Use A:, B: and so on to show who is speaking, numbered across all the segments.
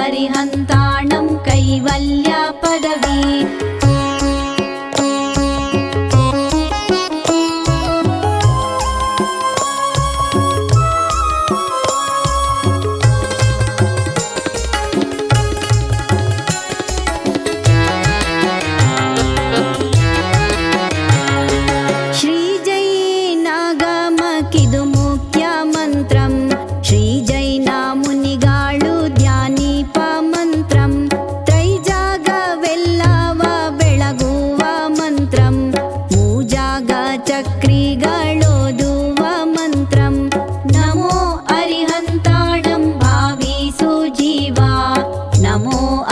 A: ಅರಿಹಂತಾಣಂ ಕೈವಲ್ಯ ಪದವಿ.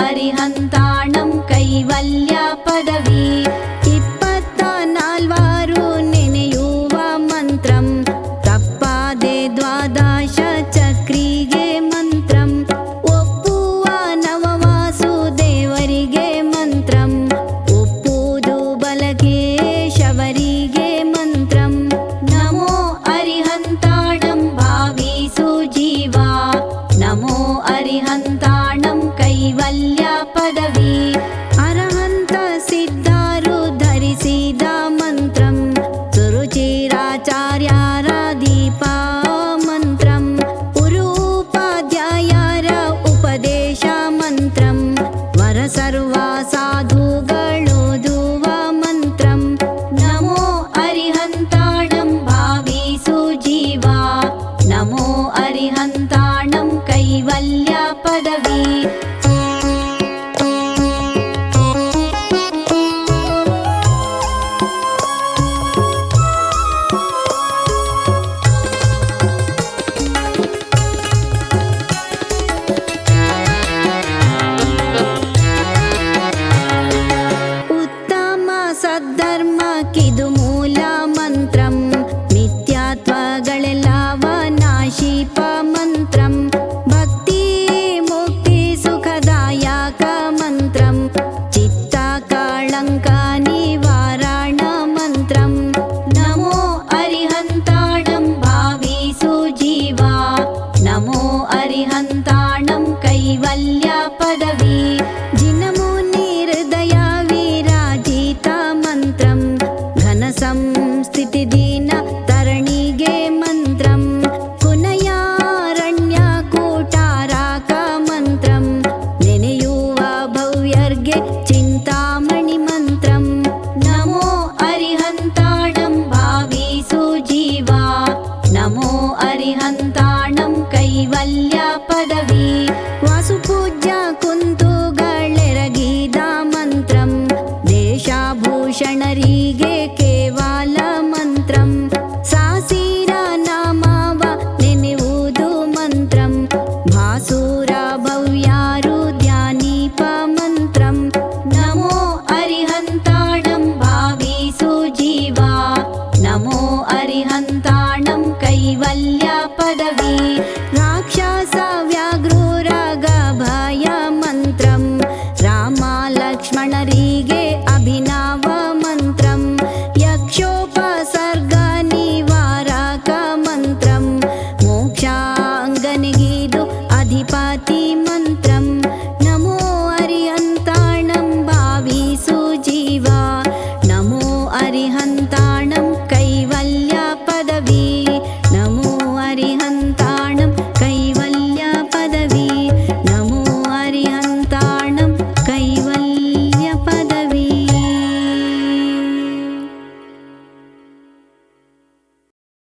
A: ಅರಿಹಂತಾಣಂ ಕೈವಲ್ಯ ಪದವಿ. 24 ನೆನೆಯುವ ಮಂತ್ರಂ ತಪ್ಪಾದೆ ದ್ವಾದಶ ಚಕ್ರಿಗೆ ಮಂತ್ರಂ. ಒಪ್ಪುವ ನವವಾಸುದೇವರಿಗೆ ಮಂತ್ರಂ ಒಪ್ಪುವುದು ಬಲಕೇಶವರಿಗೆ ಮಂತ್ರಂ. ನಮೋ ಅರಿಹಂತಾಣಂ ಭಾವಿಸು ಜೀವ. ನಮೋ ಅರಿಹಂತಾಣಂ ಕೈವಲ್ಯ ಪದವಿ. ಅರಹಂತ ಸಿದ್ಧರು ಧರಿಸಿದ ಮಂತ್ರಂ ಸುರುಚಿರಾಚಾರ್ಯರ ದೀಪ ಮಂತ್ರಂ. ಗುರುಪಾಧ್ಯಾಯರ ಉಪದೇಶ ಮಂತ್ರಂ ವರ ಸರ್ವ ಸಾಧುಗಳೋದುವ ಮಂತ್ರಂ. ನಮೋ ಅರಿಹಂತಾಣಂ ಭಾವಿಸು ಜೀವ. ನಮೋ ಅರಿಹಂತಾಣಂ ಕೈವಲ್ಯ ಪದವಿ. ಸದ್ಧರ್ಮಕ್ಕಿದು ಮೂಲ ಮಂತ್ರಂ ಮಿಥ್ಯಾತ್ವಗಳೆಲ್ಲವ ನಾಶಿಪ ಮಂತ್ರಂ. ಭಕ್ತಿ ಮುಕ್ತಿ ಸುಖದಾಯಕ ಮಂತ್ರಂ ಚಿತ್ತ ಕಳಂಕ ನಿವಾರಣ ಮಂತ್ರಂ. ನಮೋ ಅರಿಹಂತಾಣಂ ಭಾವಿಸು ಜೀವ. ನಮೋ ಅರಿಹಂತಾಣಂ ಕೈವಲ್ಯ ಪದವಿ. ಜಿನಮುನಿ ಹೃದಯ ವಿರಾಜಿತ ಮಂತ್ರಂ ಘನಸಂಸ್ಥಿತಿ ದೀನ ತರಣಿಗೆ ಮಂತ್ರಂ. ಪುನಯಾರಣ್ಯ ಕೂಟಾರಾಕ ಮಂತ್ರಂ ನೆನೆಯುವ ಭವ್ಯರ್ಗೆ ಚಿಂತಾಮಣಿ ಮಂತ್ರಂ. ನಮೋ ಅರಿಹಂತಾಣಂ ಭಾವಿಸು ಜೀವ. ನಮೋ ಅರಿಹಂತಾಣಂ ಕೈವಲ್ಯ ಪದವಿ. ವಾಸುಪೂಜ್ಯ ಕುಂತುಗಳೆರಗಿದ ಮಂತ್ರಂ ದೇಶಭೂಷಣರಿಗೆ